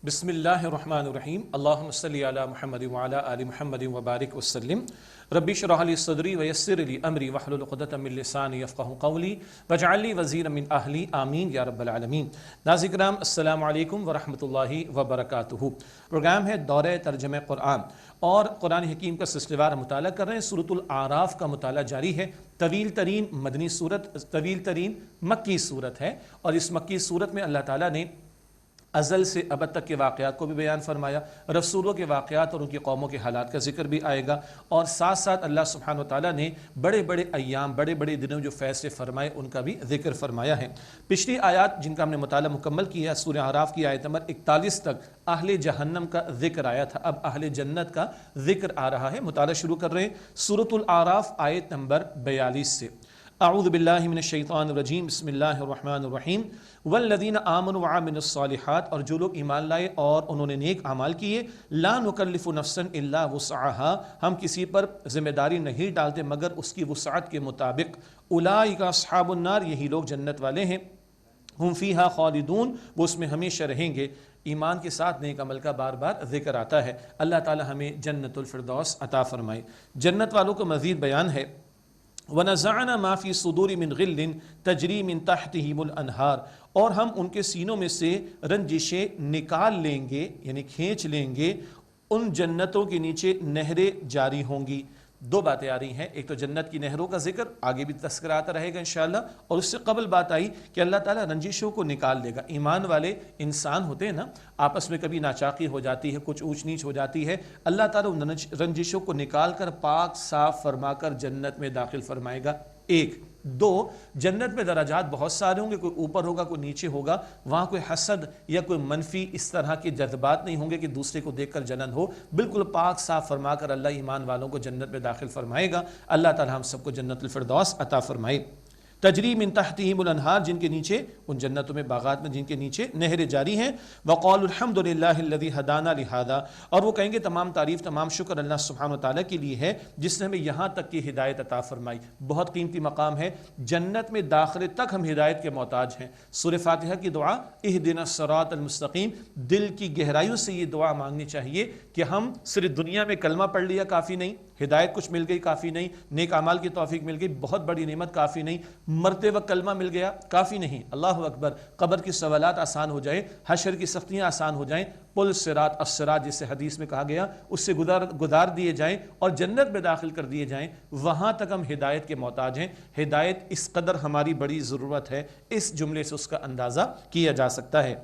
بسم اللہ الرحمن الرحیم اللہم صلی علی محمد وعلی آل محمد وبارک وسلم رب اشرح لی صدری ویسر لی امری واحلل عقدۃ من لسانی یفقہوا قولی واجعل لی وزیرا من اہلی آمین یا رب العالمین۔ ناظرین کرام السلام علیکم ورحمۃ اللہ وبرکاتہ۔ پروگرام ہے دورہ ترجمہ قرآن اور قرآن حکیم کا سلسلہ وار مطالعہ کر رہے ہیں۔ سورۃ الاعراف کا مطالعہ جاری ہے۔ طویل ترین مدنی سورت، طویل ترین مکی سورت ہے، اور اس مکی سورت میں اللہ تعالیٰ نے ازل سے ابد تک کے واقعات کو بھی بیان فرمایا، رسولوں کے واقعات اور ان کی قوموں کے حالات کا ذکر بھی آئے گا، اور ساتھ ساتھ اللہ سبحانہ وتعالیٰ نے بڑے بڑے ایام، بڑے بڑے دنوں جو فیصلے فرمائے ان کا بھی ذکر فرمایا ہے۔ پچھلی آیات جن کا ہم نے مطالعہ مکمل کیا، سورہ اعراف کی آیت نمبر 41 تک اہل جہنم کا ذکر آیا تھا، اب اہل جنت کا ذکر آ رہا ہے۔ مطالعہ شروع کر رہے ہیں سورۃ الاعراف آیت نمبر 42 سے۔ اعوذ باللہ من الشیطان الرجیم، بسم اللہ الرحمن الرحیم۔ والذین آمنوا وعملوا الصالحات، اور جو لوگ ایمان لائے اور انہوں نے نیک اعمال کیے، لا نکلف نفسا الا وسعها، ہم کسی پر ذمہ داری نہیں ڈالتے مگر اس کی وسعت کے مطابق۔ اولئک اصحاب النار، یہی لوگ جنت والے ہیں۔ ہم فیہا خالدون، وہ اس میں ہمیشہ رہیں گے۔ ایمان کے ساتھ نیک عمل کا بار بار ذکر آتا ہے۔ اللہ تعالی ہمیں جنت الفردوس عطا فرمائے۔ جنت والوں کو مزید بیان ہے، وَنَزَعْنَا مَا فِي صُدُورِ مِنْ غِلٍّ تَجْرِي مِنْ تَحْتِهِمُ الْأَنْهَارُ، اور ہم ان کے سینوں میں سے رنجشیں نکال لیں گے، یعنی کھینچ لیں گے، ان جنتوں کے نیچے نہریں جاری ہوں گی۔ دو باتیں آ رہی ہیں، ایک تو جنت کی نہروں کا ذکر، آگے بھی تذکرہ آتا رہے گا انشاءاللہ، اور اس سے قبل بات آئی کہ اللہ تعالیٰ رنجشوں کو نکال دے گا۔ ایمان والے انسان ہوتے ہیں نا، آپس میں کبھی ناچاقی ہو جاتی ہے، کچھ اونچ نیچ ہو جاتی ہے، اللہ تعالیٰ ان رنجشوں کو نکال کر پاک صاف فرما کر جنت میں داخل فرمائے گا۔ ایک دو، جنت میں درجات بہت سارے ہوں گے، کوئی اوپر ہوگا کوئی نیچے ہوگا، وہاں کوئی حسد یا کوئی منفی اس طرح کے جذبات نہیں ہوں گے کہ دوسرے کو دیکھ کر جلن ہو، بالکل پاک صاف فرما کر اللہ ایمان والوں کو جنت میں داخل فرمائے گا۔ اللہ تعالی ہم سب کو جنت الفردوس عطا فرمائے۔ تجری من تحتہم الانہار، جن کے نیچے، ان جنتوں میں باغات میں جن کے نیچے نہریں جاری ہیں۔ وقالوا الحمد للہ الذی ہدانا لہذا، اور وہ کہیں گے تمام تعریف تمام شکر اللہ سبحانہ وتعالیٰ کے لیے ہے جس نے ہمیں یہاں تک کی ہدایت عطا فرمائی۔ بہت قیمتی مقام ہے، جنت میں داخلے تک ہم ہدایت کے محتاج ہیں۔ سورہ فاتحہ کی دعا اہدنا الصراط المستقیم، دل کی گہرائیوں سے یہ دعا مانگنی چاہیے کہ ہم صرف دنیا میں کلمہ پڑھ لیا کافی نہیں، ہدایت کچھ مل گئی کافی نہیں، نیک اعمال کی توفیق مل گئی بہت بڑی نعمت کافی نہیں، مرتے وقت کلمہ مل گیا کافی نہیں، اللہ اکبر، قبر کی سوالات آسان ہو جائیں، حشر کی سختیاں آسان ہو جائیں، پل صراط الصراط جسے حدیث میں کہا گیا اس سے گزار دیے جائیں اور جنت میں داخل کر دیے جائیں، وہاں تک ہم ہدایت کے محتاج ہیں۔ ہدایت اس قدر ہماری بڑی ضرورت ہے، اس جملے سے اس کا اندازہ کیا جا سکتا ہے۔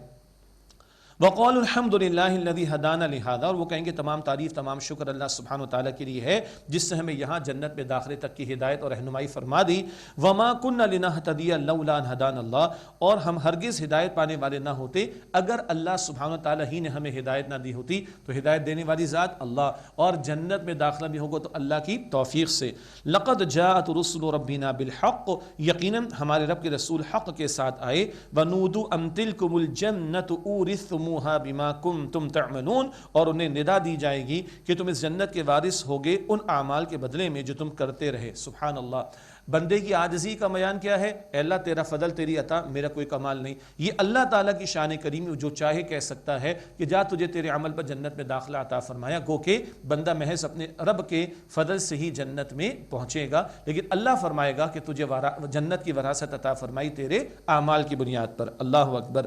وقالوا الحمد للہ الذی ہدانا لہذا، اور وہ کہیں گے تمام تعریف تمام شکر اللہ سبحانہ وتعالیٰ کے لیے ہے جس نے ہمیں یہاں جنت میں داخلے تک کی ہدایت اور رہنمائی فرما دی۔ وما كنا لنهتدی لولا ان ہدانا اللہ، اور ہم ہرگز ہدایت پانے والے نہ ہوتے اگر اللہ سبحانہ وتعالیٰ ہی نے ہمیں ہدایت نہ دی ہوتی، تو ہدایت دینے والی ذات اللہ، اور جنت میں داخلہ بھی ہوگا تو اللہ کی توفیق سے۔ لقد جاءت رسل ربنا بالحق، یقیناً ہمارے رب کے رسول حق کے ساتھ آئے۔ ونودوا ان تلکم الجنۃ اورثتم بما کنتم تعملون، اور انہیں ندا دی جائے گی کہ تم اس جنت کے وارث ہوگے ان اعمال کے بدلے میں جو تم کرتے رہے۔ سبحان اللہ، بندے کی عاجزی کا بیان کیا ہے؟ اے اللہ تیرا فضل تیری عطا، میرا کوئی کمال نہیں۔ یہ اللہ تعالیٰ کی شان کریمی، جو چاہے کہہ سکتا ہے کہ جا تجھے تیرے عمل پر جنت میں داخلہ عطا فرمایا، گو کہ بندہ محض اپنے رب کے فضل سے ہی جنت میں پہنچے گا، لیکن اللہ فرمائے گا کہ تجھے جنت کی وراثت عطا فرمائی تیرے اعمال کی بنیاد پر۔ اللہ اکبر۔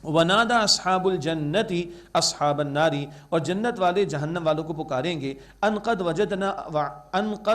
ونادا اصحاب الجنت اصحاب النار، اور جنت والے جہنم والوں کو پکاریں گے، ان قد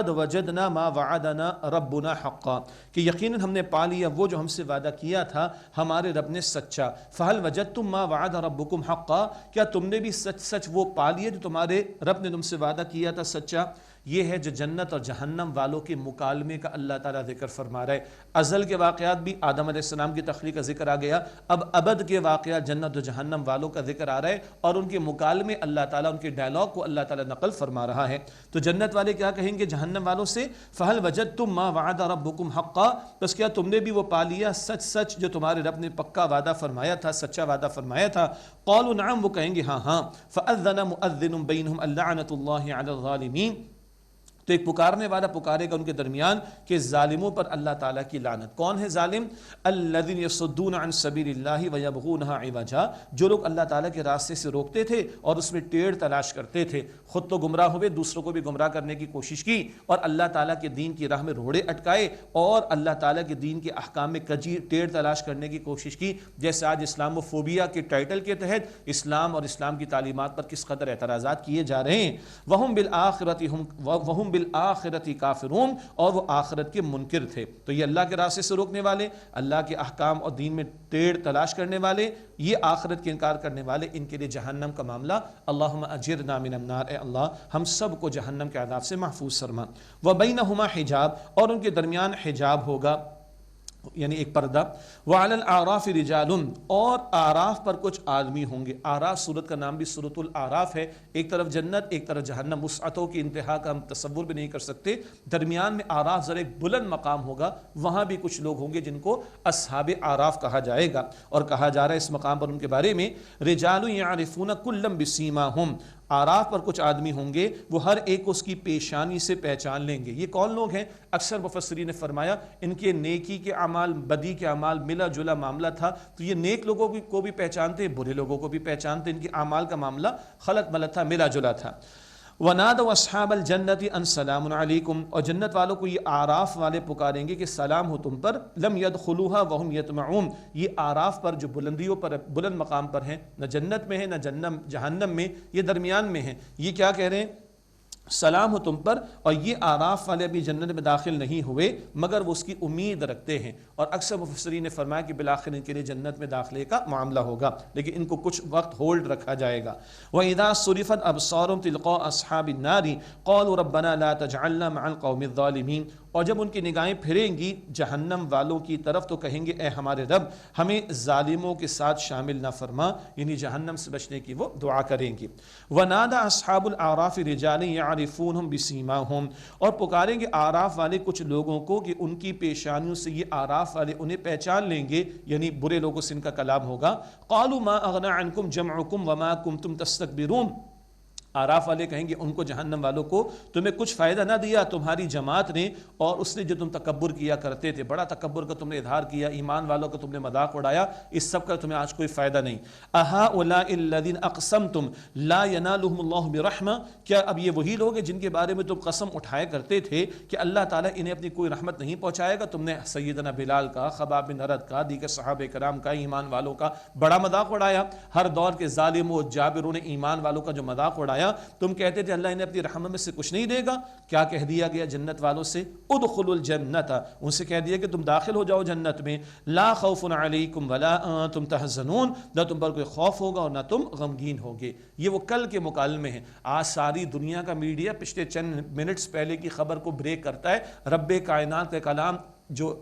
وجدنا ما وعدنا ربنا حقا، کہ یقیناً ہم نے پا لیا وہ جو ہم سے وعدہ کیا تھا ہمارے رب نے سچا۔ فہل وجدتم ما وعد ربکم حقا، کیا تم نے بھی سچ سچ وہ پا لیا جو تمہارے رب نے تم سے وعدہ کیا تھا سچا؟ یہ ہے جو جنت اور جہنم والوں کے مکالمے کا اللہ تعالیٰ ذکر فرما رہا ہے۔ ازل کے واقعات بھی، آدم علیہ السلام کی تخلیق کا ذکر آ گیا، اب ابد کے واقعات جنت و جہنم والوں کا ذکر آ رہا ہے، اور ان کے مکالمے اللہ تعالیٰ، ان کے ڈائلاگ کو اللہ تعالیٰ نقل فرما رہا ہے۔ تو جنت والے کیا کہیں گے جہنم والوں سے؟ فہل وجدتم ما وعد ربکم حقا، بس کیا تم نے بھی وہ پا لیا سچ سچ جو تمہارے رب نے پکا وعدہ فرمایا تھا، سچا وعدہ فرمایا تھا؟ قالوا نعم، وہ کہیں گے ہاں ہاں۔ فأذن مؤذن بینہم اللعنۃ اللہ علی الظالمین، تو ایک پکارنے والا پکارے گا ان کے درمیان کہ ظالموں پر اللہ تعالیٰ کی لعنت۔ کون ہے ظالم؟ الذین یصدون عن سبیل اللہ ویبغونہا عوجا، جو لوگ اللہ تعالیٰ کے راستے سے روکتے تھے اور اس میں ٹیڑھ تلاش کرتے تھے، خود تو گمراہ ہوئے، دوسروں کو بھی گمراہ کرنے کی کوشش کی، اور اللہ تعالیٰ کے دین کی راہ میں روڑے اٹکائے اور اللہ تعالیٰ کے دین کے احکام میں کجی ٹیڑھ تلاش کرنے کی کوشش کی، جیسے آج اسلام فوبیا کے ٹائٹل کے تحت اسلام اور اسلام کی تعلیمات پر کس قدر اعتراضات کیے جا رہے ہیں۔ وَهُمْ بِالْآخِرَةِ کافرون، اور وہ آخرت کے منکر تھے۔ تو یہ اللہ کے راستے سے روکنے والے، اللہ کے احکام اور دین میں ٹیڑھ تلاش کرنے والے، یہ آخرت کے انکار کرنے والے، ان کے لیے جہنم کا معاملہ۔ اللہم اجرنا من النار، اے اللہ ہم سب کو جہنم کے عذاب سے محفوظ فرما۔ وَبَيْنَهُمَا حجاب، اور ان کے درمیان حجاب ہوگا، یعنی ایک پردہ۔ وَعَلَى الْأَعْرَافِ رِجَالٌ، اور آراف پر کچھ آدمی ہوں گے۔ آراف سورت کا نام بھی سورت الاعراف ہے، ایک طرف جنت ایک طرف جہنم، وسعتوں کی انتہا کا ہم تصور بھی نہیں کر سکتے۔ درمیان میں آراف ذرا ایک بلند مقام ہوگا، وہاں بھی کچھ لوگ ہوں گے جن کو اصحاب آراف کہا جائے گا، اور کہا جا رہا ہے اس مقام پر ان کے بارے میں رجال یعرفون کلا بسیماہم، آراف پر کچھ آدمی ہوں گے وہ ہر ایک اس کی پیشانی سے پہچان لیں گے۔ یہ کون لوگ ہیں؟ اکثر مفسرین نے فرمایا ان کے نیکی کے اعمال بدی کے اعمال ملا جلا معاملہ تھا، تو یہ نیک لوگوں کو بھی پہچانتے، برے لوگوں کو بھی پہچانتے، ان کے اعمال کا معاملہ خلط ملط تھا، ملا جلا تھا۔ وَنَادَوْا أَصْحَابَ الْجَنَّةِ أَنْ سَلَامٌ عَلَيْكُمْ، اور جنت والوں کو یہ آراف والے پکاریں گے کہ سلام ہو تم پر۔ لَمْ يَدْخُلُوهَا وَهُمْ يَطْمَعُونَ، یہ آراف پر جو بلندیوں پر بلند مقام پر ہیں، نہ جنت میں ہے نہ جہنم میں، یہ درمیان میں ہیں، یہ کیا کہہ رہے ہیں؟ سلام ہو تم پر، اور یہ آراف والے ابھی جنت میں داخل نہیں ہوئے مگر وہ اس کی امید رکھتے ہیں، اور اکثر مفسرین نے فرمایا کہ بالآخر ان کے لیے جنت میں داخلے کا معاملہ ہوگا، لیکن ان کو کچھ وقت ہولڈ رکھا جائے گا۔ وَإِذَا صُرِفَتْ أَبْصَارُهُمْ تِلْقَاءَ أَصْحَابِ النَّارِ قَالُوا رَبَّنَا لَا تَجْعَلْنَا مَعَ الْقَوْمِ الظَّالِمِينَ، اور جب ان کی نگاہیں پھریں گی جہنم والوں کی طرف تو کہیں گے اے ہمارے رب ہمیں ظالموں کے ساتھ شامل نہ فرما، یعنی جہنم سے بچنے کی وہ دعا کریں گی۔ وَنَادَى أَصْحَابُ الْأَعْرَافِ رِجَالًا يَعْرِفُونَهُمْ بِسِيمَاهُمْ، اور پکاریں گے آراف والے کچھ لوگوں کو کہ ان کی پیشانیوں سے یہ آراف والے انہیں پہچان لیں گے، یعنی برے لوگوں سے ان کا کلام ہوگا۔ قَالُوا مَا أَغْنَى عَنْكُمْ جَمْعُكُمْ وَمَا كُنْتُمْ تَسْتَكْبِرُونَ، آراف والے کہیں گے ان کو جہنم والوں کو تمہیں کچھ فائدہ نہ دیا تمہاری جماعت نے، اور اس نے جو تم تکبر کیا کرتے تھے، بڑا تکبر کا تم نے اظہار کیا، ایمان والوں کا تم نے مذاق اڑایا، اس سب کا تمہیں آج کوئی فائدہ نہیں۔ أَهَٰؤُلَاءِ الَّذِينَ أَقْسَمْتُمْ لَا يَنَالُهُمُ اللَّهُ بِرَحْمَةٍ، کیا اب یہ وہی لوگ ہیں جن کے بارے میں تم قسم اٹھایا کرتے تھے کہ اللہ تعالیٰ انہیں اپنی کوئی رحمت نہیں پہنچائے گا؟ تم نے سیدنا بلال کا، خباب بن ارد کا، دیگر صحابہ کرام کا، ایمان والوں کا بڑا مذاق اڑایا، ہر دور کے ظالم و جابروں نے ایمان والوں کا جو مذاق اڑایا، تم کہتے تھے اللہ انہیں اپنی رحمت میں سے کچھ نہیں دے گا۔ کیا کہہ دیا گیا جنت والوں سے؟ ادخلوا الجنت، ان سے کہہ دیا کہ تم داخل ہو جاؤ جنت میں، لا خوف علیکم ولا انتم تحزنون، نہ تم پر کوئی خوف ہوگا اور نہ تم غمگین ہوگے۔ یہ وہ کل کے مکالمے ہیں۔ آج ساری دنیا کا میڈیا پچھلے چند منٹس پہلے کی خبر کو بریک کرتا ہے، رب کائنات کا کلام جو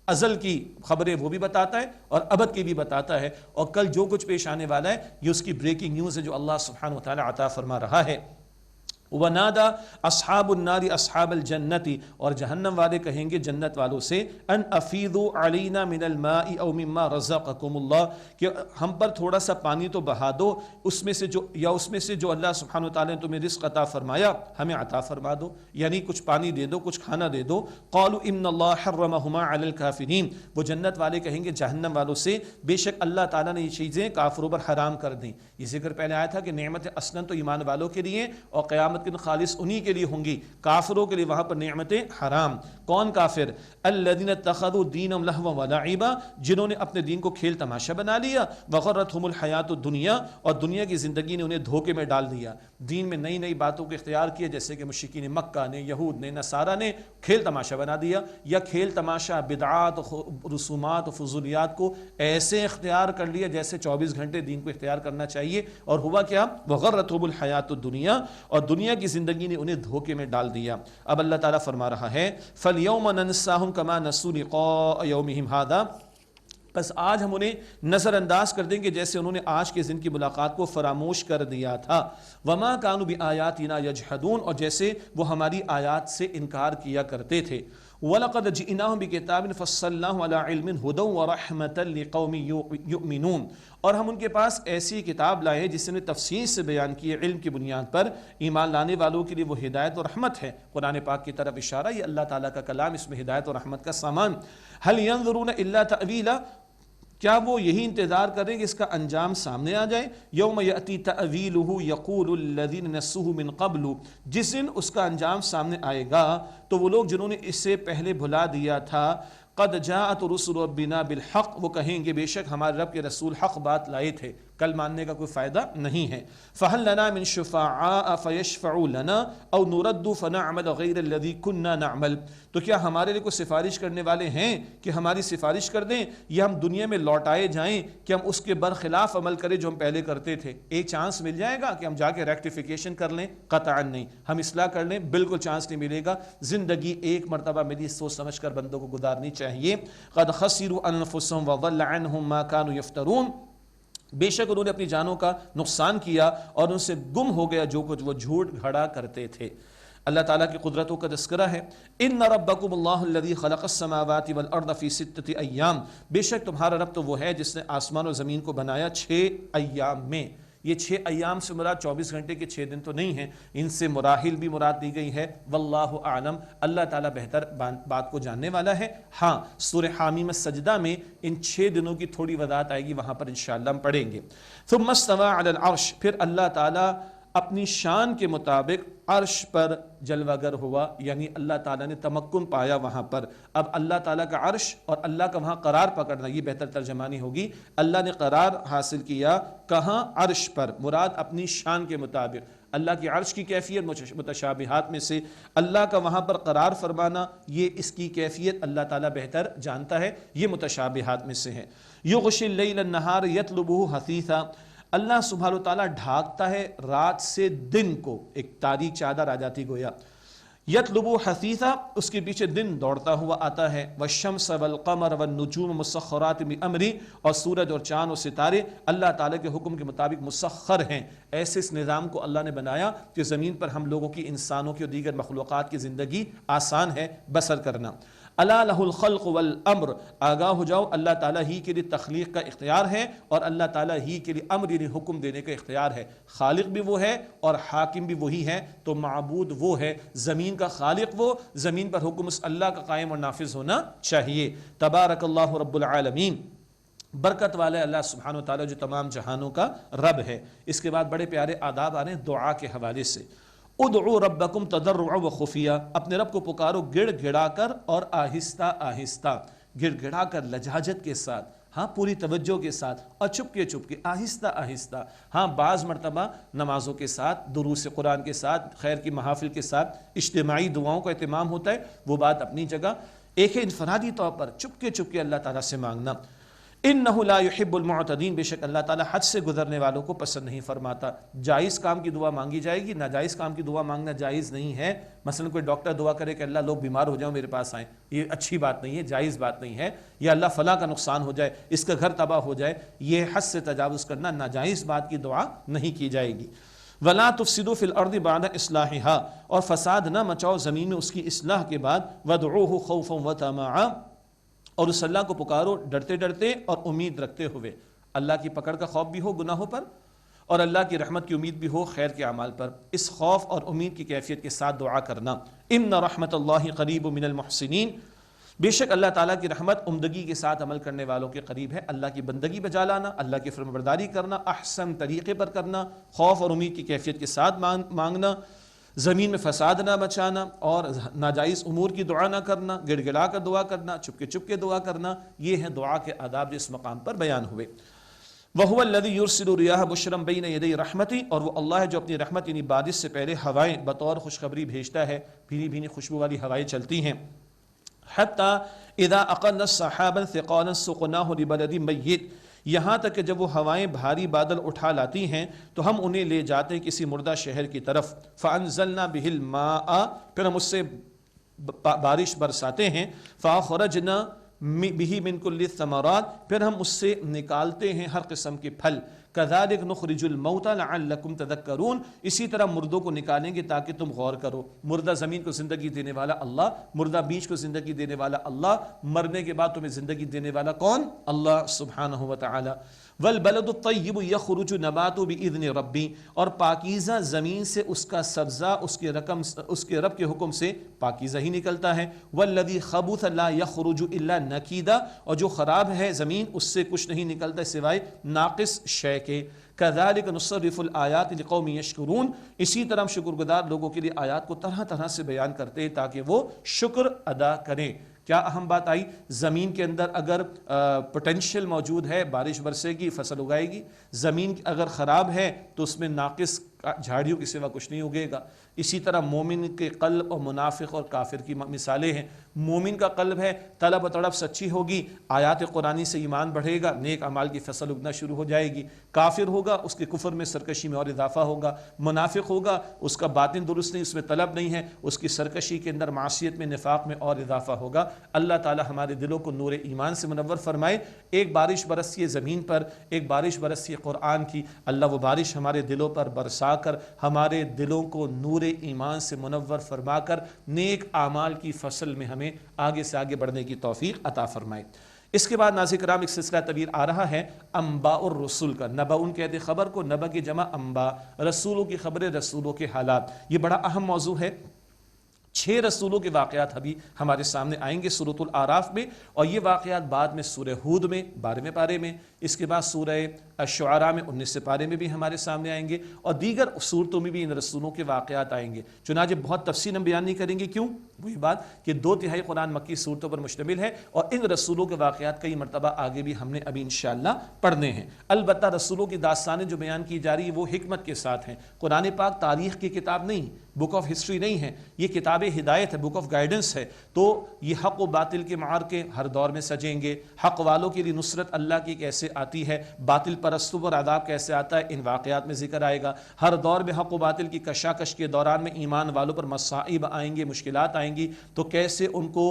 ازل کی خبریں وہ بھی بتاتا ہے اور ابد کی بھی بتاتا ہے، اور کل جو کچھ پیش آنے والا ہے یہ اس کی بریکنگ نیوز ہے جو اللہ سبحانہ وتعالی عطا فرما رہا ہے۔ وَنَادَى أَصْحَابُ النَّارِ أَصْحَابَ الْجَنَّةِ، اور جہنم والے کہیں گے جنت والوں سے أَنْ أَفِيضُوا عَلَيْنَا مِنَ الْمَاءِ أَوْ مِمَّا رَزَقَكُمُ اللَّهُ، کہ ہم پر تھوڑا سا پانی تو بہا دو، اس میں سے جو اللہ سبحانہ وتعالی نے تمہیں رزق عطا فرمایا ہمیں عطا فرما دو، یعنی کچھ پانی دے دو، کچھ کھانا دے دو۔ قَالُوا إِنَّ اللَّهَ حَرَّمَهُمَا عَلَى الْكَافِرِينَ، وہ جنت والے کہیں گے جہنم والوں سے بے شک اللہ تعالیٰ نے یہ چیزیں کافروں پر حرام کر دیں۔ یہ ذکر پہلے آیا تھا کہ نعمت اصلاً تو ایمان والوں کے لیے اور قیامت کے خالص انہی کے لیے ہوں گی، کافروں کے لیے وہاں پر نعمتیں حرام۔ کون کافر؟ الذین اتخذوا دینہم لہوا ولعبا، جنہوں نے اپنے دین کو کھیل تماشا بنا لیا، وغرتہم الحیات الدنیا، اور دنیا کی زندگی نے انہیں دھوکے میں ڈال دیا، دین میں نئی نئی باتوں کو اختیار کیا، جیسے کہ مشرکین مکہ نے، یہود نے، نصارہ نے کھیل تماشا بنا دیا، یا کھیل تماشا بدعات رسومات و فضولیات کو ایسے اختیار کر لیا جیسے 24 گھنٹے دین کو اختیار کرنا چاہیے، اور ہوا کیا؟ وغرتہم الحیات الدنیا، اور دنیا کی زندگی نے انہیں دھوکے میں ڈال دیا۔ اب اللہ تعالیٰ فرما رہا ہے فَالْيَوْمَ نَنسَاهُمْ كَمَا نَسُوا لِقَاءَ يَوْمِهِمْ هَذَا، بس آج ہم انہیں نظر انداز کر دیں گے جیسے انہوں نے آج کے دن کی ملاقات کو فراموش کر دیا تھا۔ وَمَا كَانُوا بِآيَاتِنَا يَجْحَدُونَ، اور جیسے وہ ہماری آیات سے انکار کیا کرتے تھے۔ وَلَقَدْ جِئْنَاهُمْ بِكِتَابٍ فَصَّلْنَاهُ عَلَىٰ عِلْمٍ هُدًى وَرَحْمَةً لِقَوْمٍ يُؤْمِنُونَ، اور ہم ان کے پاس ایسی کتاب لائے جس نے تفصیل سے بیان کی ہے علم کی بنیاد پر، ایمان لانے والوں کے لیے وہ ہدایت اور رحمت ہے۔ قرآن پاک کی طرف اشارہ، یہ اللہ تعالیٰ کا کلام، اس میں ہدایت اور رحمت کا سامان۔ هَلْ يَنظُرُونَ إِلَّا تَأْوِيلًا، کیا وہ یہی انتظار کریں کہ اس کا انجام سامنے آ جائے؟ یوم یأتی تأویلہ یقول الذین نسوہ من قبل، جس دن اس کا انجام سامنے آئے گا تو وہ لوگ جنہوں نے اس سے پہلے بھلا دیا تھا، قد جاءت رسل ربنا بالحق، وہ کہیں گے بے شک ہمارے رب کے رسول حق بات لائے تھے، کل ماننے کا کوئی فائدہ نہیں ہے۔ فہل لنا من شفعاء فیشفعوا لنا او نرد فنعمل غیر الذی کنا نعمل، تو کیا ہمارے لیے کوئی سفارش کرنے والے ہیں کہ ہماری سفارش کر دیں، یا ہم دنیا میں لوٹائے جائیں کہ ہم اس کے برخلاف عمل کریں جو ہم پہلے کرتے تھے؟ ایک چانس مل جائے گا کہ ہم جا کے ریکٹیفیکیشن کر لیں؟ قطعا نہیں۔ ہم اصلاح کر لیں؟ بالکل چانس نہیں ملے گا۔ زندگی ایک مرتبہ ملی، سوچ سمجھ کر بندوں کو گزارنی چاہیے۔ قد خسروا انفسهم وضل عنهم ما كانوا يفترون، بے شک انہوں نے اپنی جانوں کا نقصان کیا اور ان سے گم ہو گیا جو کچھ وہ جھوٹ گھڑا کرتے تھے۔ اللہ تعالیٰ کی قدرتوں کا تذکرہ ہے۔ ان ربکم اللہ الذی خلق السماوات والارض فی 6 ایام، بے شک تمہارا رب تو وہ ہے جس نے آسمان و زمین کو بنایا 6 ایام میں۔ یہ 6 ایام سے مراد 24 گھنٹے کے 6 دن تو نہیں ہیں، ان سے مراحل بھی مراد دی گئی ہے۔ واللہ اعلم، اللہ تعالیٰ بہتر بات کو جاننے والا ہے۔ ہاں، سورہ حامیم السجدہ میں ان 6 دنوں کی تھوڑی وضاحت آئے گی، وہاں پر انشاءاللہ ہم پڑھیں گے۔ ثم استوى علی العرش، پھر اللہ تعالیٰ اپنی شان کے مطابق عرش پر جلوہ گر ہوا، یعنی اللہ تعالیٰ نے تمکن پایا وہاں پر۔ اب اللہ تعالیٰ کا عرش اور اللہ کا وہاں قرار پکڑنا، یہ بہتر ترجمانی ہوگی۔ اللہ نے قرار حاصل کیا کہاں؟ عرش پر، مراد اپنی شان کے مطابق۔ اللہ کی عرش کی کیفیت متشابہات میں سے، اللہ کا وہاں پر قرار فرمانا، یہ اس کی کیفیت اللہ تعالیٰ بہتر جانتا ہے، یہ متشابہات میں سے ہے۔ یغشی اللیل النہار یطلبہ حثیثا، اللہ سبحانہ وتعالیٰ ڈھانکتا ہے رات سے دن کو، ایک تاریک چادر آ جاتی گویا۔ یطلبو حثیثا، اس کے پیچھے دن دوڑتا ہوا آتا ہے۔ والشمس والقمر والنجوم مسخرات بامری، اور سورج اور چاند اور ستارے اللہ تعالیٰ کے حکم کے مطابق مسخر ہیں۔ ایسے اس نظام کو اللہ نے بنایا کہ زمین پر ہم لوگوں کی، انسانوں کی اور دیگر مخلوقات کی زندگی آسان ہے بسر کرنا۔ الا لہ الخلق والامر، آگاہ ہو جاؤ اللہ تعالیٰ ہی کے لیے تخلیق کا اختیار ہے اور اللہ تعالیٰ ہی کے لیے امر یعنی حکم دینے کا اختیار ہے۔ خالق بھی وہ ہے اور حاکم بھی وہی ہے، تو معبود وہ ہے۔ زمین کا خالق وہ، زمین پر حکم اس اللہ کا قائم اور نافذ ہونا چاہیے۔ تبارک اللہ رب العالمین، برکت والے اللہ سبحانہ وتعالیٰ جو تمام جہانوں کا رب ہے۔ اس کے بعد بڑے پیارے آداب آ رہے ہیں دعا کے حوالے سے۔ ادعوا ربکم تضرعا وخفیہ، اپنے رب کو پکارو گڑ گڑا کر اور آہستہ آہستہ، گڑ گڑا کر لجاجت کے ساتھ، ہاں پوری توجہ کے ساتھ، اور چپ کے آہستہ آہستہ۔ ہاں بعض مرتبہ نمازوں کے ساتھ، دروس قرآن کے ساتھ، خیر کی محافل کے ساتھ اجتماعی دعاؤں کا اہتمام ہوتا ہے، وہ بات اپنی جگہ۔ ایک ہے انفرادی طور پر چپ کے اللہ تعالیٰ سے مانگنا۔ انہ لا يحب المعتدین، بے شک اللہ تعالیٰ حد سے گزرنے والوں کو پسند نہیں فرماتا۔ جائز کام کی دعا مانگی جائے گی، ناجائز کام کی دعا مانگنا جائز نہیں ہے۔ مثلا کوئی ڈاکٹر دعا کرے کہ اللہ لوگ بیمار ہو جاؤ میرے پاس آئیں، یہ اچھی بات نہیں ہے، جائز بات نہیں ہے۔ یا اللہ فلاں کا نقصان ہو جائے، اس کا گھر تباہ ہو جائے، یہ حد سے تجاوز کرنا، ناجائز بات کی دعا نہیں کی جائے گی۔ وَلَا تُفْسِدُوا فِي الْأَرْضِ بَعْدَ إِصْلَاحِهَا، اور فساد نہ مچاؤ زمین میں اس کی اصلاح کے بعد۔ وَادْعُوهُ خَوْفًا وَطَمَعًا، اور اس اللہ کو پکارو ڈرتے ڈرتے اور امید رکھتے ہوئے۔ اللہ کی پکڑ کا خوف بھی ہو گناہوں پر، اور اللہ کی رحمت کی امید بھی ہو خیر کے اعمال پر۔ اس خوف اور امید کی کیفیت کے ساتھ دعا کرنا۔ ان رحمت اللہ قریب من المحسنین، بے شک اللہ تعالیٰ کی رحمت عمدگی کے ساتھ عمل کرنے والوں کے قریب ہے۔ اللہ کی بندگی بجا لانا، اللہ کی فرمانبرداری کرنا، احسن طریقے پر کرنا، خوف اور امید کی کیفیت کے ساتھ مانگنا، زمین میں فساد نہ مچانا اور ناجائز امور کی دعا نہ کرنا، گڑ گڑا کر دعا کرنا، چپ کے دعا کرنا، یہ ہیں دعا کے آداب جو اس مقام پر بیان ہوئے۔ وَهُوَ الَّذِي يُرْسِلُ الرِّيَاحَ بُشْرًا بَيْنَ يَدَيْ رَحْمَتِهِ، اور وہ اللہ ہے جو اپنی رحمت یعنی بارش سے پہلے ہوائیں بطور خوشخبری بھیجتا ہے، بھینی بھینی خوشبو والی ہوائیں چلتی ہیں۔ حَتَّى إِذَا أَقَلَّتْ سَحَابًا ثِقَالًا سُقْنَاهُ لِبَلَدٍ مَيِّتٍ، یہاں تک کہ جب وہ ہوائیں بھاری بادل اٹھا لاتی ہیں تو ہم انہیں لے جاتے ہیں کسی مردہ شہر کی طرف۔ فَأَنزَلْنَا بِهِ الْمَاءَ، پھر ہم اس سے بارش برساتے ہیں۔ فَأَخْرَجْنَا بِهِ مِنْ كُلِّ الثَّمَرَاتِ، پھر ہم اس سے نکالتے ہیں ہر قسم کے پھل۔ کذالک نخرج الموتى لعلکم تذکرون، اسی طرح مردوں کو نکالیں گے تاکہ تم غور کرو۔ مردہ زمین کو زندگی دینے والا اللہ، مردہ بیج کو زندگی دینے والا اللہ، مرنے کے بعد تمہیں زندگی دینے والا کون؟ اللہ سبحانہ و تعالی۔ والبلد الطیب یخرج نباتہ باذن ربی، اور پاکیزہ زمین سے اس کا سبزہ اس کے رب کے حکم سے پاکیزہ ہی نکلتا ہے۔ والذی خبث لا یخرج الا نکیدا، اور جو خراب ہے زمین اس سے کچھ نہیں نکلتا سوائے ناقص شے کے۔ کذالک نصرف الآیات لقوم یشکرون، اسی طرح ہم شکر گزار لوگوں کے لیے آیات کو طرح طرح سے بیان کرتے ہیں تاکہ وہ شکر ادا کریں۔ کیا اہم بات آئی؟ زمین کے اندر اگر پوٹینشیل موجود ہے بارش برسے گی، فصل اگائے گی۔ زمین اگر خراب ہے تو اس میں ناقص جھاڑیوں کے سوا کچھ نہیں اگے گا۔ اسی طرح مومن کے قلب اور منافق اور کافر کی مثالیں ہیں۔ مومن کا قلب ہے، طلب و طلب سچی ہوگی، آیات قرآنی سے ایمان بڑھے گا، نیک اعمال کی فصل اگنا شروع ہو جائے گی۔ کافر ہوگا، اس کے کفر میں سرکشی میں اور اضافہ ہوگا۔ منافق ہوگا، اس کا باطن درست نہیں، اس میں طلب نہیں ہے، اس کی سرکشی کے اندر معصیت میں نفاق میں اور اضافہ ہوگا۔ اللہ تعالی ہمارے دلوں کو نور ایمان سے منور فرمائے۔ ایک بارش برسی ہے زمین پر، ایک بارش برسی ہے قرآن کی، اللہ وہ بارش ہمارے دلوں پر برسا کر ہمارے دلوں کو نور ایمان سے منور فرما کر نیک اعمال کی فصل میں ہمیں آگے سے آگے بڑھنے کی توفیق عطا فرمائے۔ اس کے بعد ناظرین کرام ایک سلسلہ طویل آ رہا ہے انباء الرسل کا۔ نبا ان کہتے خبر کو، نبا کی جمع انباء، رسولوں کی خبریں، رسولوں کے حالات۔ یہ بڑا اہم موضوع ہے۔ 6 رسولوں کے واقعات ابھی ہمارے سامنے آئیں گے سورۃ الاعراف میں، اور یہ واقعات بعد میں سورہ ہود میں 12ویں پارے میں، اس کے بعد سورہ الشعراء میں 19 پارے میں بھی ہمارے سامنے آئیں گے، اور دیگر سورتوں میں بھی ان رسولوں کے واقعات آئیں گے۔ چنانچہ بہت تفصیل ہم بیان نہیں کریں گے، کیوں؟ وہی بات کہ 2/3 قرآن مکی صورتوں پر مشتمل ہے، اور ان رسولوں کے واقعات کئی مرتبہ آگے بھی ہم نے ابھی انشاءاللہ پڑھنے ہیں۔ البتہ رسولوں کی داستانیں جو بیان کی جا رہی ہیں وہ حکمت کے ساتھ ہیں۔ قرآن پاک تاریخ کی کتاب نہیں، بک آف ہسٹری نہیں ہے، یہ کتاب ہدایت ہے، بک آف گائیڈنس ہے۔ تو یہ حق و باطل کے معرکے ہر دور میں سجیں گے، حق والوں کے لیے نصرت اللہ کی کیسے آتی ہے، باطل پرستوں پر عذاب کیسے آتا ہے، ان واقعات میں ذکر آئے گا۔ ہر دور میں حق و باطل کی کشاکش کے دوران میں ایمان والوں پر مصائب آئیں گے، مشکلات آئیں گی، تو کیسے ان کو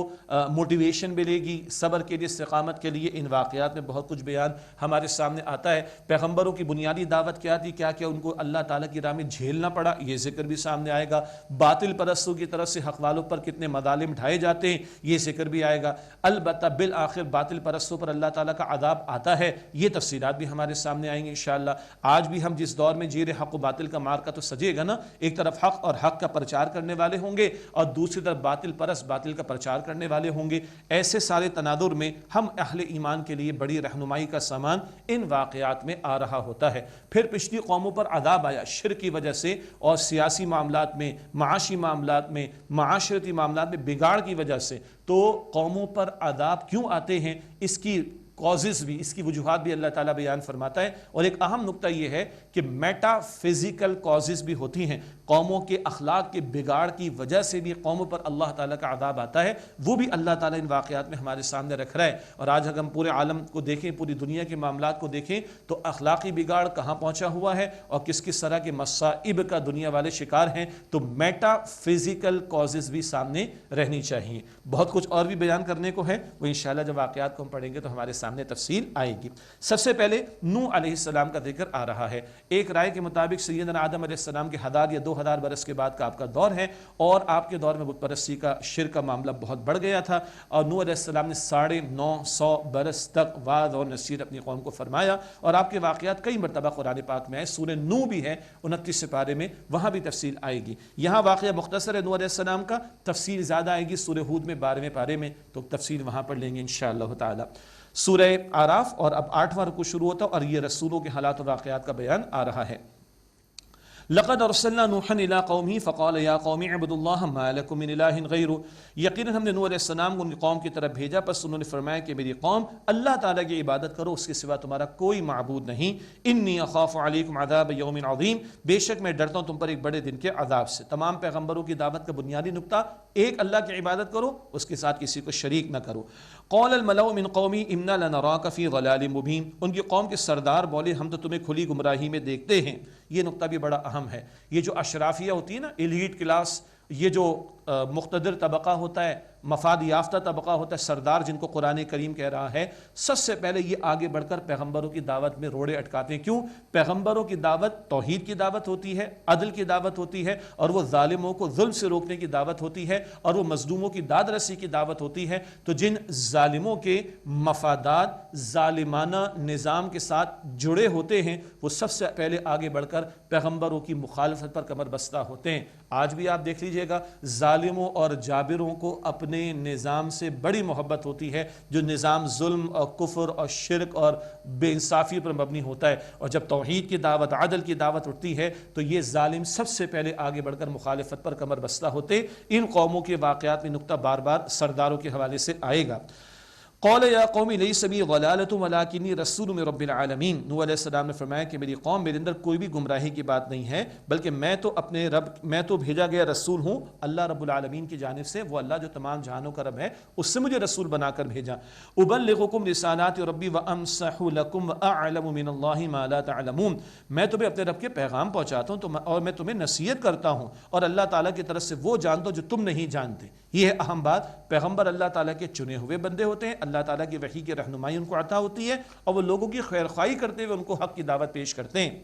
موٹیویشن ملے گی صبر کے لیے، استقامت کے لیے۔ ان واقعات میں بہت کچھ بیان ہمارے سامنے آتا ہے۔ پیغمبروں کی بنیادی دعوت کیا تھی، کیا کیا ان کو اللہ تعالیٰ کی راہ میں جھیلنا پڑا، یہ ذکر بھی سامنے آئے گا۔ باطل پرستوں کی طرف سے حق والوں پر کتنے مظالم ڈھائے جاتے ہیں، یہ ذکر بھی آئے گا۔ البتہ بالآخر باطل پرستوں پر اللہ تعالیٰ کا عذاب آتا ہے، یہ تفصیلات بھی ہمارے سامنے آئیں گے انشاءاللہ۔ آج بھی ہم جس دور میں جی رہے، حق و باطل کا مارکا تو سجے گا نا، ایک طرف حق اور حق کا پرچار کرنے والے ہوں گے، اور دوسری طرف باطل پرست باطل کا پرچار کرنے والے ہوں گے۔ ایسے سارے تناظر میں ہم اہل ایمان کے لیے بڑی رہنمائی کا سامان ان واقعات میں آ رہا ہوتا ہے۔ پھر پچھلی قوموں پر عذاب آیا شرک کی وجہ سے، اور سیاسی معاملات میں، معاشی معاملات میں، معاشرتی معاملات میں بگاڑ کی وجہ سے۔ تو قوموں پر عذاب کیوں آتے ہیں، اس کی کازز بھی، اس کی وجوہات بھی اللہ تعالیٰ بیان فرماتا ہے۔ اور ایک اہم نقطہ یہ ہے کہ میٹا فزیکل کازز بھی ہوتی ہیں، قوموں کے اخلاق کے بگاڑ کی وجہ سے بھی قوموں پر اللہ تعالیٰ کا عذاب آتا ہے، وہ بھی اللہ تعالیٰ ان واقعات میں ہمارے سامنے رکھ رہا ہے۔ اور آج اگر ہم پورے عالم کو دیکھیں، پوری دنیا کے معاملات کو دیکھیں، تو اخلاقی بگاڑ کہاں پہنچا ہوا ہے اور کس کس طرح کے مصائب کا دنیا والے شکار ہیں، تو میٹا فزیکل کازز بھی سامنے رہنی چاہیے۔ بہت کچھ اور بھی بیان کرنے کو ہے، وہ انشاءاللہ جب واقعات کو ہم پڑھیں گے تو ہمارے سامنے تفصیل آئے گی۔ سب سے پہلے نوح علیہ السلام کا ذکر آ رہا ہے۔ ایک رائے کے مطابق سیدنا آدم علیہ السلام کے 1000 یا 2000 برس کے بعد کا آپ کا دور ہے، اور آپ کے دور میں بت پرستی کا شرک کا معاملہ بہت بڑھ گیا تھا، اور نوح علیہ السلام نے 950 برس تک وعظ اور نصیحت اپنی قوم کو فرمایا، اور آپ کے واقعات کئی مرتبہ قرآن پاک میں آئے۔ سورہ نوح بھی ہے 29 پارے میں، وہاں بھی تفصیل آئے گی۔ یہاں واقعہ مختصر ہے نوح علیہ السلام کا، تفصیل زیادہ آئے گی سورہ ہود میں 12ویں پارے میں، تو تفصیل وہاں پڑھ لیں گے انشاءاللہ تعالی۔ سورہ اعراف، اور اب 8واں رکوع شروع ہوتا ہے، اور یہ رسولوں کے حالات و واقعات کا بیان آ رہا ہے۔ لقد ارسلنا نوحا الى قومه فقال یا قوم اعبدوا اللہ ما لکم من الہ غیرہ، یقیناً ہم نے نوح علیہ السلام کو ان کی قوم کی طرف بھیجا، پس انہوں نے فرمایا کہ میری قوم اللہ تعالیٰ کی عبادت کرو، اس کے سوا تمہارا کوئی معبود نہیں۔ انی اخاف علیکم عذاب یوم عظیم، بے شک میں ڈرتا ہوں تم پر ایک بڑے دن کے عذاب سے۔ تمام پیغمبروں کی دعوت کا بنیادی نقطہ ایک اللہ کی عبادت کرو، اس کے ساتھ کسی کو شریک نہ کرو۔ قال الملأ من قومی انا لنراک فی ضلال مبین، ان کی قوم کے سردار بولے ہم تو تمہیں کھلی گمراہی میں دیکھتے ہیں۔ یہ نقطہ بھی بڑا اہم ہے۔ یہ جو اشرافیہ ہوتی ہے نا، ایلیٹ کلاس، یہ جو مقتدر طبقہ ہوتا ہے، مفاد یافتہ طبقہ ہوتا ہے، سردار جن کو قرآن کریم کہہ رہا ہے، سب سے پہلے یہ آگے بڑھ کر پیغمبروں کی دعوت میں روڑے اٹکاتے ہیں۔ کیوں؟ پیغمبروں کی دعوت توحید کی دعوت ہوتی ہے، عدل کی دعوت ہوتی ہے، اور وہ ظالموں کو ظلم سے روکنے کی دعوت ہوتی ہے، اور وہ مظلوموں کی داد رسی کی دعوت ہوتی ہے۔ تو جن ظالموں کے مفادات ظالمانہ نظام کے ساتھ جڑے ہوتے ہیں، وہ سب سے پہلے آگے بڑھ کر پیغمبروں کی مخالفت پر کمر بستہ ہوتے ہیں۔ آج بھی آپ دیکھ لیجئے گا، ظالموں اور جابروں کو اپنے نظام سے بڑی محبت ہوتی ہے، جو نظام ظلم اور کفر اور شرک اور بے انصافی پر مبنی ہوتا ہے، اور جب توحید کی دعوت، عدل کی دعوت اٹھتی ہے تو یہ ظالم سب سے پہلے آگے بڑھ کر مخالفت پر کمر بستہ ہوتے۔ ان قوموں کے واقعات میں نقطہ بار بار سرداروں کے حوالے سے آئے گا۔ قول یا قوم لیس بی ضلالۃ ولکنی رسول من رب العالمین، نوح علیہ السلام نے فرمایا کہ میری قوم، میرے اندر کوئی بھی گمراہی کی بات نہیں ہے، بلکہ میں تو بھیجا گیا رسول ہوں اللہ رب العالمین کی جانب سے، وہ اللہ جو تمام جہانوں کا رب ہے، اس سے مجھے رسول بنا کر بھیجا۔ ابلغکم رسالات ربی وامسح لکم واعلم من اللہ ما لا تعلمون، میں تمہیں اپنے رب کے پیغام پہنچاتا ہوں اور میں تمہیں نصیحت کرتا ہوں، اور اللہ تعالیٰ کی طرف سے وہ جانتا ہوں جو تم نہیں جانتے۔ یہ ہے اہم بات، پیغمبر اللہ تعالیٰ کے چنے ہوئے بندے ہوتے ہیں، اللہ تعالیٰ کی وحی کی رہنمائی ان کو عطا ہوتی ہے، اور وہ لوگوں کی خیر خواہی کرتے ہوئے ان کو حق کی دعوت پیش کرتے ہیں۔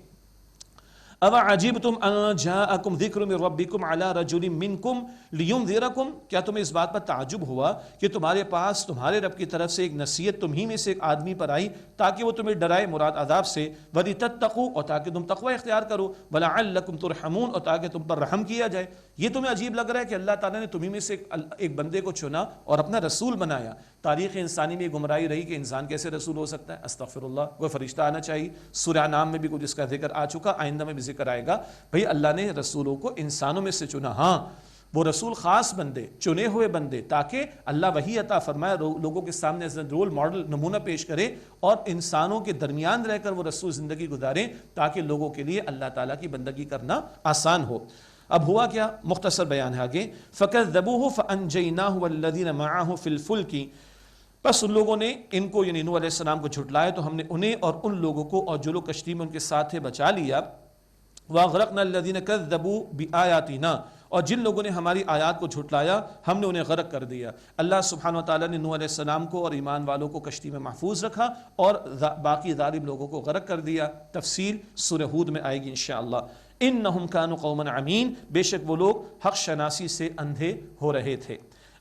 اوعجبتم ان جاءکم ذکر من ربکم علی رجل منکم لینذرکم، کیا تمہیں اس بات پر تعجب ہوا کہ تمہارے پاس تمہارے رب کی طرف سے ایک نصیحت تمہیں میں سے ایک آدمی پر آئی تاکہ وہ تمہیں ڈرائے، مراد عذاب سے، ولتتقوا، اور تاکہ تم تقوی اختیار کرو، ولعلکم ترحمون، اور تاکہ تم پر رحم کیا جائے۔ یہ تمہیں عجیب لگ رہا ہے کہ اللہ تعالیٰ نے تمہیں میں سے ایک بندے کو چنا اور اپنا رسول بنایا۔ تاریخ انسانی میں گمراہی رہی کہ انسان کیسے رسول ہو سکتا ہے، استغفر اللہ، کوئی فرشتہ آنا چاہیے۔ سورہ نام میں بھی کچھ اس کا ذکر آ چکا، آئندہ میں بھی ذکر آئے گا۔ بھئی اللہ نے رسولوں کو انسانوں میں سے چنا، ہاں وہ رسول خاص بندے، چنے ہوئے بندے، تاکہ اللہ وحی عطا فرمائے، لوگوں کے سامنے رول ماڈل نمونہ پیش کرے، اور انسانوں کے درمیان رہ کر وہ رسول زندگی گزاریں تاکہ لوگوں کے لیے اللہ تعالیٰ کی بندگی کرنا آسان ہو۔ اب ہوا کیا، مختصر بیان ہے آگے، فَكَذَّبُوهُ فَأَنْجَيْنَاهُ وَالَّذِينَ مَعَهُ فِي الْفُلْكِ، بس ان لوگوں نے ان کو یعنی نوح علیہ السلام کو جھٹلایا تو ہم نے انہیں اور ان لوگوں کو اور جو لوگ کشتی میں ان کے ساتھ تھے بچا لیا۔ وَأَغْرَقْنَا الَّذِينَ كَذَّبُوا بِآيَاتِنَا، اور جن لوگوں نے ہماری آیات کو جھٹلایا ہم نے انہیں غرق کر دیا۔ اللہ سبحانہ وتعالیٰ نے نوح علیہ السلام کو اور ایمان والوں کو کشتی میں محفوظ رکھا اور باقی ظالم لوگوں کو غرق کر دیا۔ تفصیل سورہ ہود میں آئے گی انشاءاللہ۔ انہم کانوا قوما عمین، بے شک وہ لوگ حق شناسی سے اندھے ہو رہے تھے۔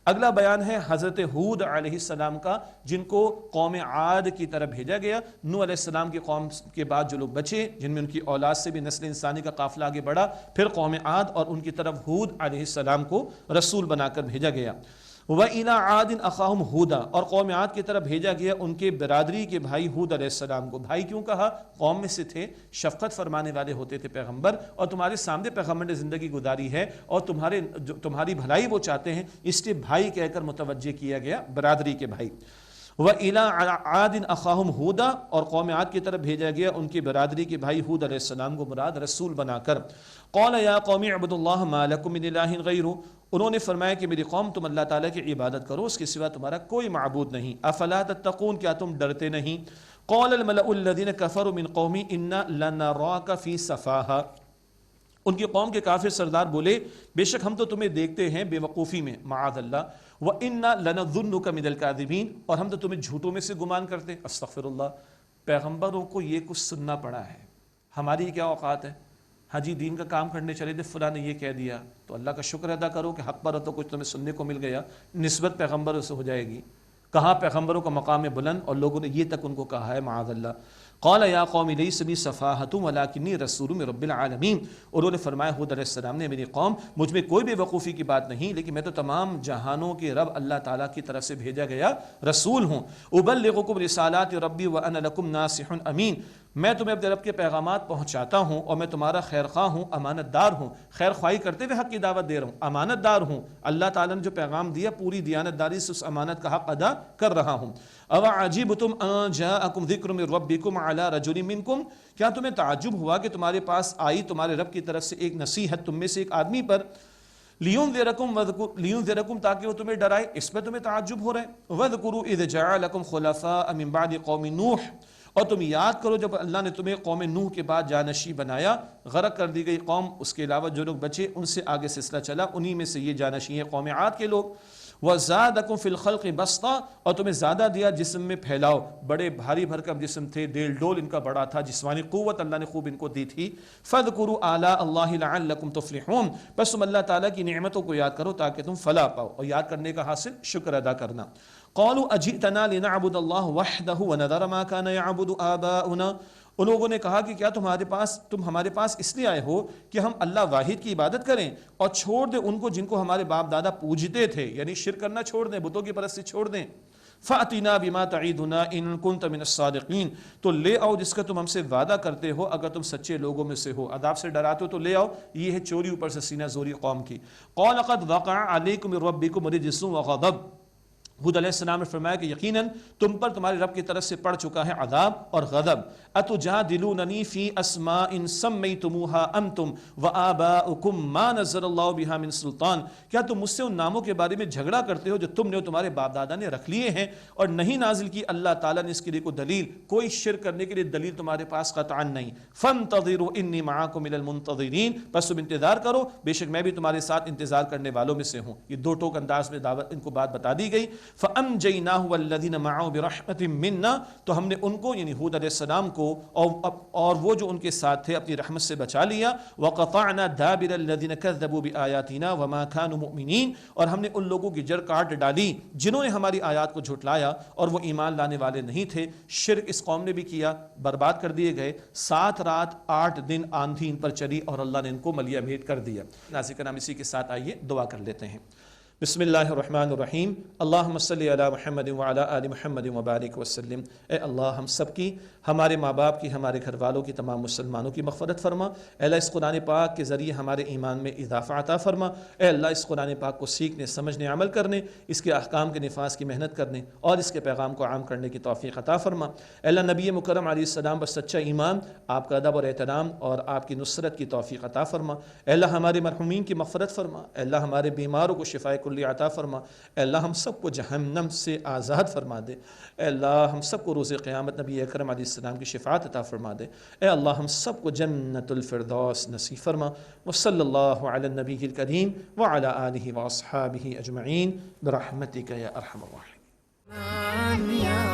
اگلا بیان ہے حضرت ہود علیہ السلام کا، جن کو قوم عاد کی طرف بھیجا گیا۔ نوح علیہ السلام کی قوم کے بعد جو لوگ بچے، جن میں ان کی اولاد سے بھی نسل انسانی کا قافلہ آگے بڑھا، پھر قوم عاد، اور ان کی طرف ہود علیہ السلام کو رسول بنا کر بھیجا گیا۔ وَإِلَىٰ عَادٍ أَخَاهُمْ هُودًا، اور قوم عاد کی طرف بھیجا گیا ان کے برادری کے بھائی ہود علیہ السلام کو۔ بھائی کیوں کہا؟ قوم میں سے تھے، شفقت فرمانے والے ہوتے تھے پیغمبر، اور تمہارے سامنے پیغمبر نے زندگی گزاری ہے اور تمہاری بھلائی وہ چاہتے ہیں، اس لیے بھائی کہہ کر متوجہ کیا گیا، برادری کے بھائی۔ وَإِلَىٰ عَادٍ أَخَاهُمْ هُودًا، اور قوم عاد کی طرف بھیجا گیا ان کی برادری کے بھائی ہود علیہ السلام کو، مراد رسول بنا کر۔ قَالَ يَا قَوْمِ اعْبُدُوا اللَّهَ مَا لَكُم مِّنْ إِلَٰهٍ غَيْرُهُ، انہوں نے فرمایا کہ میری قوم تم اللہ تعالیٰ کی عبادت کرو، اس کے سوا تمہارا کوئی معبود نہیں۔ افلا تتقون، کیا تم ڈرتے نہیں؟ قال الملأ الذين كفروا من قومي إنا لنراك في سفاهة، ان کی قوم کے کافر سردار بولے بے شک ہم تو تمہیں دیکھتے ہیں بے وقوفی میں، معاذ اللہ، وَإِنَّا لَنَظُنُّكَ مِنَ الْكَاذِبِينَ، اور ہم تو تمہیں جھوٹوں میں سے گمان کرتے۔ استغفر اللہ، پیغمبروں کو یہ کچھ سننا پڑا ہے، ہماری کیا اوقات ہے؟ ہاں جی دین کا کام کرنے چلے تھے، فلاں نے یہ کہہ دیا، تو اللہ کا شکر ادا کرو کہ حق پر ہو تو کچھ تمہیں سننے کو مل گیا، نسبت پیغمبروں سے ہو جائے گی۔ کہاں پیغمبروں کا مقام بلند، اور لوگوں نے یہ تک ان کو کہا ہے، معاذ اللہ۔ قال یا قوم لیس بی سفاہۃ ولکنی رسول من رب العالمین، انہوں نے فرمایا ہود علیہ السلام نے، میری قوم مجھ میں کوئی بے وقوفی کی بات نہیں، لیکن میں تو تمام جہانوں کے رب اللہ تعالیٰ کی طرف سے بھیجا گیا رسول ہوں۔ ابلغکم رسالات ربی وانا لکم ناصح امین، میں تمہیں اپنے رب کے پیغامات پہنچاتا ہوں اور میں تمہارا خیر خواہ ہوں، امانت دار ہوں، خیر خواہی کرتے ہوئے حق کی دعوت دے رہا ہوں، امانت دار ہوں، اللہ تعالیٰ نے جو پیغام دیا پوری دیانت داری سے اس امانت کا حق ادا کر رہا ہوں۔ اوعجبتم ان جاءکم ذکر من ربکم علی رجل منکم، کیا تمہیں تعجب ہوا کہ تمہارے پاس آئی تمہارے رب کی طرف سے ایک نصیحت تم میں سے ایک آدمی پر، لینذرکم تاکہ وہ تمہیں ڈرائے، اس پہ تمہیں تعجب ہو رہا ہے۔ وَاذْكُرُوا إِذْ جَعَلَكُمْ خُلَفَاءَ مِن بَعْدِ قَوْمِ نوح، اور تم یاد کرو جب اللہ نے تمہیں قوم نوح کے بعد جانشین بنایا، غرق کر دی گئی قوم، اس کے علاوہ جو لوگ بچے ان سے آگے سلسلہ چلا، انہی میں سے یہ جانشین ہیں قوم عاد کے لوگ۔ وَزَادَكُمْ فِي الْخَلْقِ بَسْطًا، اور تمہیں زیادہ دیا جسم میں پھیلاؤ، بڑے بھاری بھرکم جسم تھے، ڈیل ڈول ان کا بڑا تھا، جسمانی قوت اللہ نے خوب ان کو دی تھی۔ فَاذْكُرُوا آلَاءَ اللَّهِ لَعَلَّكُمْ تُفْلِحُونَ، بس تم اللہ تعالیٰ کی نعمتوں کو یاد کرو تاکہ تم فلاح پاؤ، اور یاد کرنے کا حاصل شکر ادا کرنا۔ قَالُوا أَجِئْتَنَا لِنَعْبُدَ اللَّهَ وَحْدَهُ وَنَذَرَ مَا كَانَ يَعْبُدُ آبَاؤُنَا، ان لوگوں نے کہا کہ کیا تم ہمارے پاس اس لیے آئے ہو کہ ہم اللہ واحد کی عبادت کریں اور چھوڑ دیں ان کو جن کو ہمارے باپ دادا پوجتے تھے، یعنی شرک کرنا چھوڑ دیں، بتوں کی پرستی چھوڑ دیں۔ فَأْتِنَا بِمَا تَعِدُنَا إِن كُنتَ مِنَ الصَّادِقِينَ، تو لے آؤ جس کا تم ہم سے وعدہ کرتے ہو اگر تم سچے لوگوں میں سے ہو، عذاب سے ڈراتے ہو تو لے آؤ۔ یہ ہے چوری اوپر سے سینہ زوری قوم کی۔ قَالَ قَدْ وَقَعَ عَلَيْكُمْ مِن رَبِّكُمْ رِجْسٌ وَغَضَبٌ، حود علیہ السلام نے فرمایا کہ یقیناً تم پر تمہارے رب کی طرف سے پڑ چکا ہے عذاب اور غضب۔ اتجادلوننی فی اسماء سمیتموها انتم وآباؤکم ما نزل اللہ بها من سلطان، کیا تم مجھ سے ان ناموں کے بارے میں جھگڑا کرتے ہو جو تم نے اور تمہارے باپ دادا نے رکھ لیے ہیں اور نہیں نازل کی اللہ تعالیٰ نے اس کے لیے کوئی دلیل، کوئی شرک کرنے کے لیے دلیل تمہارے پاس قطعا نہیں۔ فانتظروا انی معاکم من المنتظرین، پس تم انتظار کرو بے شک میں بھی تمہارے ساتھ انتظار کرنے والوں میں سے ہوں۔ یہ دو ٹوک انداز میں دعوت ان کو بات بتا دی گئی۔ فَأَنْجَيْنَاهُ وَالَّذِينَ مَعَهُ بِرَحْمَةٍ مِّنَّا، تو ہم نے ان کو یعنی ہود علیہ السلام کو اور وہ جو ان کے ساتھ تھے اپنی رحمت سے بچا لیا۔ وَقَطَعْنَا دَابِرَ الَّذِينَ كَذَّبُوا بِآيَاتِنَا وَمَا كَانُوا مُؤْمِنِينَ، اور ہم نے ان لوگوں کی جڑ کاٹ ڈالی جنہوں نے ہماری آیات کو جھٹلایا اور وہ ایمان لانے والے نہیں تھے۔ شرک اس قوم نے بھی کیا، برباد کر دیے گئے۔ 7 رات 8 دن آندھی ان پر چلی اور اللہ نے ان کو ملیہ میٹ کر دیا۔ ناظرین کرام، اسی کے ساتھ آئیے دعا کر لیتے ہیں۔ بسم اللہ الرحمن الرحیم، اللہم صلی علی محمد وعلی آل محمد وبارک وسلم۔ اے اللہ ہم سب کی، ہمارے ماں باپ کی، ہمارے گھر والوں کی، تمام مسلمانوں کی مغفرت فرما۔ اے اللہ اس قرآن پاک کے ذریعے ہمارے ایمان میں اضافہ عطا فرما۔ اے اللہ اس قرآن پاک کو سیکھنے، سمجھنے، عمل کرنے، اس کے احکام کے نفاذ کی محنت کرنے اور اس کے پیغام کو عام کرنے کی توفیق عطا فرما۔ اے اللہ نبی مکرم علیہ السلام پر سچا ایمان، آپ کا ادب اور احترام اور آپ کی نصرت کی توفیق عطا فرما۔ اے اللہ ہمارے مرحومین کی مغفرت فرما۔ اے اللہ ہمارے بیماروں کو شفاء کلی عطا فرما۔ اے اللہ ہم سب کو جہنم سے آزاد فرما دے۔ اے اللہ ہم سب کو روز قیامت نبی اکرم علیہ السلام کی شفاعت عطا فرما دے۔ اے اللہ ہم سب کو جنت الفردوس نصیب فرما۔ وصلی اللہ علی النبی الکریم وعلی آلہ واصحابہ اجمعین برحمتک یا ارحم الراحمین۔